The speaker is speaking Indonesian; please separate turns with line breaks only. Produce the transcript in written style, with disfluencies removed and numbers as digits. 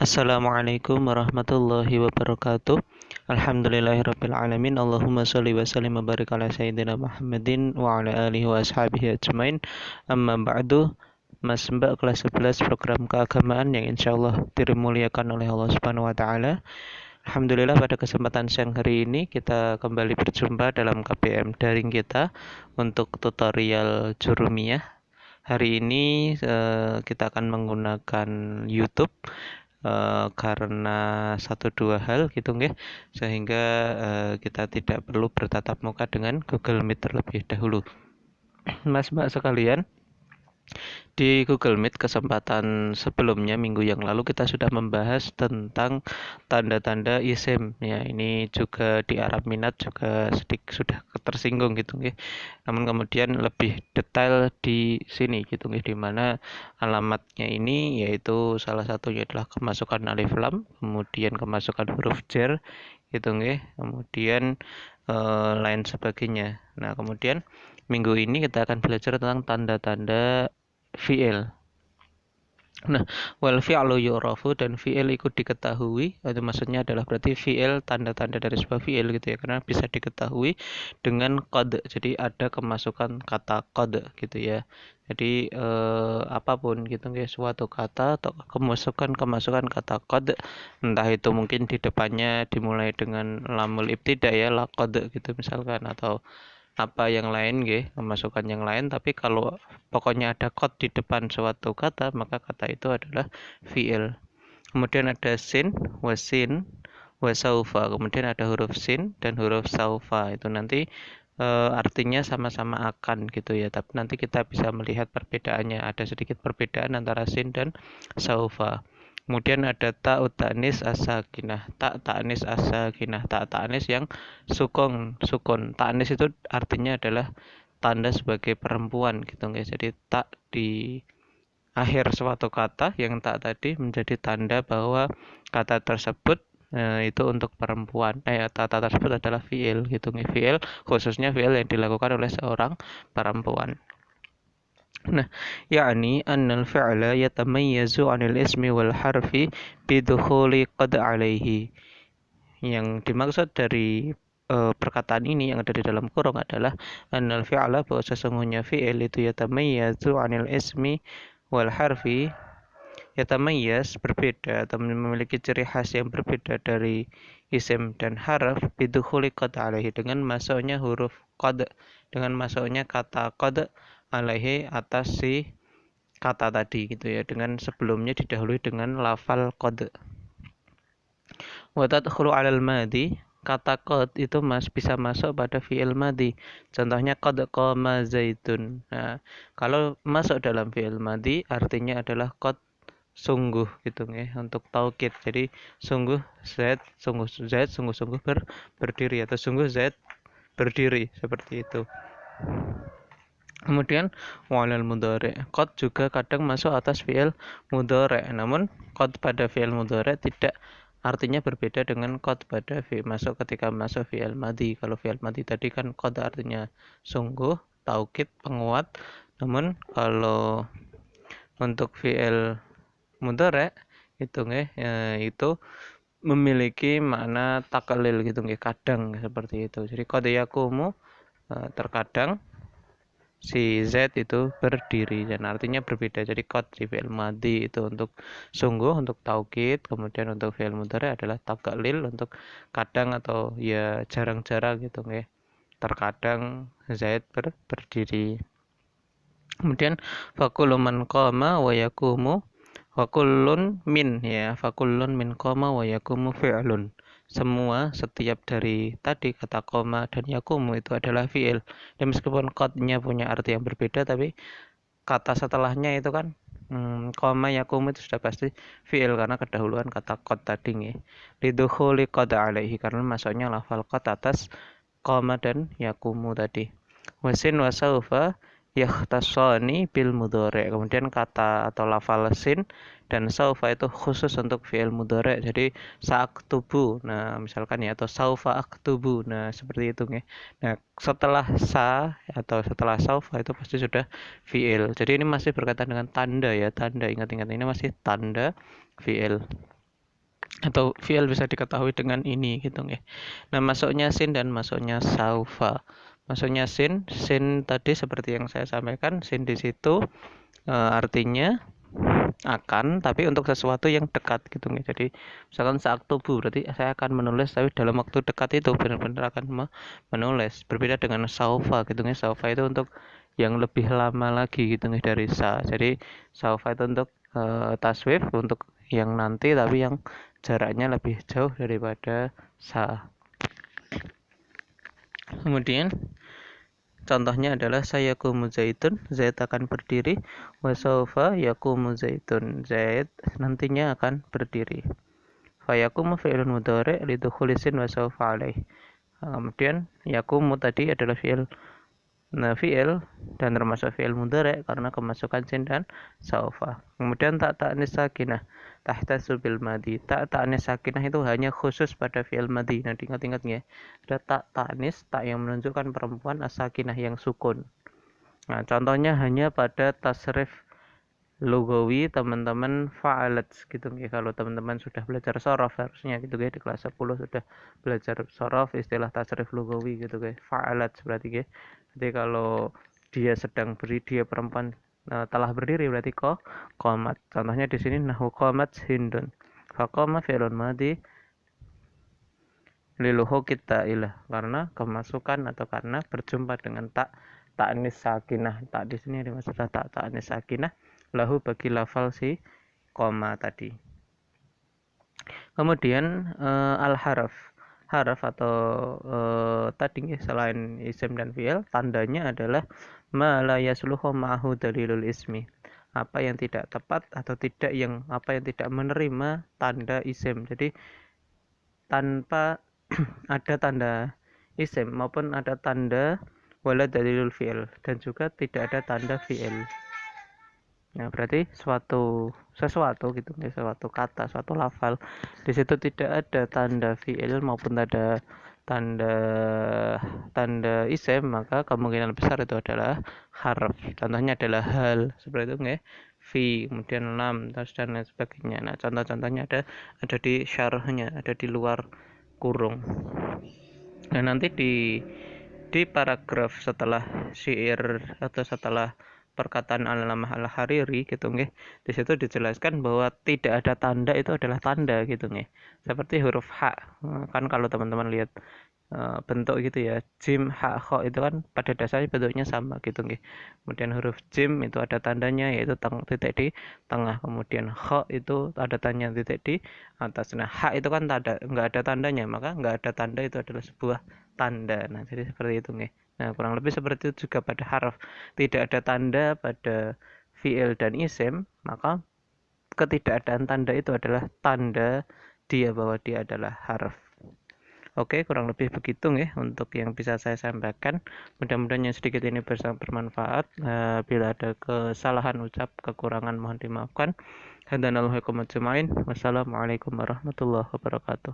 Assalamualaikum warahmatullahi wabarakatuh. Alhamdulillahirabbil alamin. Allahumma shalli wa sallim wa barik ala sayyidina Muhammadin wa ala alihi wa ashabihi ajmain. Amma ba'du. Mas Mbak kelas 11 program keagamaan yang insyaallah dimuliakan oleh Allah Subhanahu wa taala. Alhamdulillah pada kesempatan siang hari ini kita kembali berjumpa dalam KBM daring kita untuk tutorial Jurumiyah. Hari ini kita akan menggunakan YouTube karena satu dua hal gitu nggih, sehingga kita tidak perlu bertatap muka dengan Google Meet terlebih dahulu. Mas Mbak sekalian, di Google Meet kesempatan sebelumnya minggu yang lalu kita sudah membahas tentang tanda-tanda isim ya. Ini juga di Arab Minat juga sedikit sudah tersinggung gitu nggih. Namun kemudian lebih detail di sini gitu nggih, di mana alamatnya ini yaitu salah satunya adalah kemasukan alif lam, kemudian kemasukan huruf jar gitu nggih, kemudian lain sebagainya. Nah, kemudian minggu ini kita akan belajar tentang tanda-tanda fi'il. Nah, wal fi'lu yu'rafu, dan fi'il ikut diketahui, itu maksudnya adalah berarti fi'il tanda-tanda dari sebuah fi'il gitu ya, karena bisa diketahui dengan qad. Jadi ada kemasukan kata qad gitu ya. Jadi apapun gitu ya, suatu kata atau kemasukan kata qad, entah itu mungkin di depannya dimulai dengan lamul ibtida ya, laqad gitu misalkan, atau apa yang lain nggih, kemasukan yang lain, tapi kalau pokoknya ada qad di depan suatu kata, maka kata itu adalah fi'il. Kemudian ada sin, wasin, wasaufa. Kemudian ada huruf sin dan huruf saufa. Itu nanti artinya sama-sama akan gitu ya, tapi nanti kita bisa melihat perbedaannya. Ada sedikit perbedaan antara sin dan saufa. Kemudian ada ta'ut ta'nis as-sakinah, ta'nis as-sakinah, ta'nis yang sukun. Ta'nis itu artinya adalah tanda sebagai perempuan gitu guys. Jadi tak di akhir suatu kata yang tak tadi menjadi tanda bahwa kata tersebut itu untuk perempuan. Kata tersebut adalah fiil gitu nih, fiil khususnya fiil yang dilakukan oleh seorang perempuan. Nah, yakni annal fi'la yatamayyazu 'anil ismi wal harfi bidukhuli qad 'alaihi. Yang dimaksud dari perkataan ini yang ada di dalam kurung adalah annal fi'la, bahwa sesungguhnya fi'il itu yatamayyazu 'anil ismi wal harfi, yatamayyaz berbeda atau memiliki ciri khas yang berbeda dari isim dan harf bidukhuli qad 'alaihi, dengan masuknya huruf qad, dengan masuknya kata qad alaihi atas si kata tadi gitu ya, dengan sebelumnya didahului dengan lafal qad. Wa tadkhulu 'alal madhi, kata qad itu bisa masuk pada fi'il madhi. Contohnya qad qama zaitun. Nah, kalau masuk dalam fi'il madhi artinya adalah qad, sungguh gitu ya, untuk taukid. Jadi sungguh Zaid sungguh-sungguh berdiri, atau sungguh Zaid berdiri, seperti itu. Kemudian walal mudhari, qad juga kadang masuk atas fi'il mudhari, namun qad pada fi'il mudhari tidak, artinya berbeda dengan qad pada masuk ketika masuk fi'il madhi. Kalau fi'il madhi tadi kan qad artinya sungguh, taukid, penguat. Namun kalau untuk fi'il mudhari itu memiliki makna taklil gitu nggih, kadang seperti itu. Jadi qad yaqumu, terkadang si Z itu berdiri, dan artinya berbeda. Jadi qad di fi'il madhi itu untuk sungguh, untuk taukid. Kemudian untuk fi'il mudhari adalah taklil, untuk kadang atau ya jarang-jarang gitu nggih. Terkadang Zaid berdiri. Kemudian fakullu man qama wa yaqumu, fakullun min ya, fakullun min qama wa yaqumu fi'lun. Semua, setiap dari tadi kata koma dan yakumu itu adalah fi'il. Dan meskipun qadnya punya arti yang berbeda, tapi kata setelahnya itu kan koma yakumu itu sudah pasti fi'il, karena kedahuluan kata qad tadi nih. Lidukhuli qad alaihi, karena masuknya lafal qad atas koma dan yakumu tadi. Wasin wasaufa yakhtasani bil mudhari. Kemudian kata atau lafal sin dan saufa itu khusus untuk fi'il mudhari. Jadi sa'aktubu, nah misalkan ya, atau saufa aktubu, nah seperti itu nih. Nah, setelah sa atau setelah saufa itu pasti sudah fi'il. Jadi ini masih berkaitan dengan tanda ya, tanda, ingat-ingat, ini masih tanda fi'il. atau fi'il bisa diketahui dengan ini gitu ya. Nah, masuknya sin dan masuknya saufa. Masuknya sin tadi seperti yang saya sampaikan, sin di situ artinya akan, tapi untuk sesuatu yang dekat gitu ya. Jadi misalkan saat tubuh berarti saya akan menulis tapi dalam waktu dekat itu benar-benar akan menulis. Berbeda dengan saufa gitu ya. Saufa itu untuk yang lebih lama lagi gitu ya dari sa. Jadi saufa itu untuk taswif, untuk yang nanti tapi yang jaraknya lebih jauh daripada sa. Kemudian contohnya adalah sayaqumu zaitun, Zaid akan berdiri, wa sawfa yaqumu zaitun, Zaid nantinya akan berdiri. Fayaqumu fi'lun mudhari' lidukhuli sin wa sawfa alaih. Kemudian yaqumu tadi adalah fi'il dan termasuk fi'il mudhari' karena kemasukan sin dan sawfa. Kemudian tak ta'nis sakinah tahtasu bil madi. Tak ta'nis sakinah itu hanya khusus pada fi'il madi. Nah, diingat-ingat ya. Ada tak ta'nis, tak yang menunjukkan perempuan, as-sakinah yang sukun. Nah, contohnya hanya pada tasrif lugawi teman-teman fa'alat gitu ya. Kalau teman-teman sudah belajar sorof harusnya gitu ya, di kelas 10 sudah belajar sorof istilah tasrif lugawi gitu ya. Fa'alat berarti ya. Jadi kalau dia sedang dia perempuan telah berdiri berarti qomat. Contohnya di sini nahu qomat hindun. Faqama fi'lun madi liluhu kita ilah, karena kemasukan atau karena berjumpa dengan ta'nis sakinah. Tak di sini dimaksud ta'nis sakinah lahu bagi lafal si koma tadi. Kemudian al-haraf atau tadi selain isim dan fi'il, tandanya adalah ma la yasluhu ma'hu dalilul ismi. Apa yang tidak tepat atau apa yang tidak menerima tanda isim. Jadi tanpa ada tanda isim maupun ada tanda wala dalilul fi'il, dan juga tidak ada tanda fi'il. Nah, berarti sesuatu gitu ya, suatu kata, suatu lafal di situ tidak ada tanda fi'il maupun ada tanda isim, maka kemungkinan besar itu adalah harf. Contohnya adalah hal seperti itu ya, fi, kemudian lam, dan lain sebagainya. Nah, contoh-contohnya ada di syarahnya, ada di luar kurung. Nah, nanti di paragraf setelah syair atau setelah perkataan Al-Allamah Al-Hariri gitu nggih. Di situ dijelaskan bahwa tidak ada tanda itu adalah tanda gitu nggih. Seperti huruf H. Kan kalau teman-teman lihat bentuk gitu ya, jim, ha, kho itu kan pada dasarnya bentuknya sama gitu nggih. Kemudian huruf jim itu ada tandanya yaitu titik di tengah. Kemudian kho itu ada tanda titik di atas. Nah, ha itu kan nggak ada tandanya, maka nggak ada tanda itu adalah sebuah tanda. Nah, jadi seperti itu nggih. Nah, kurang lebih seperti itu juga pada harf. Tidak ada tanda pada fi'il dan isim, maka ketidakadaan tanda itu adalah tanda dia bahwa dia adalah harf. Oke, kurang lebih begitu ya untuk yang bisa saya sampaikan. Mudah-mudahan yang sedikit ini bermanfaat. Bila ada kesalahan ucap, kekurangan mohon dimaafkan. Hadanallahu ajmain. Wassalamualaikum warahmatullahi wabarakatuh.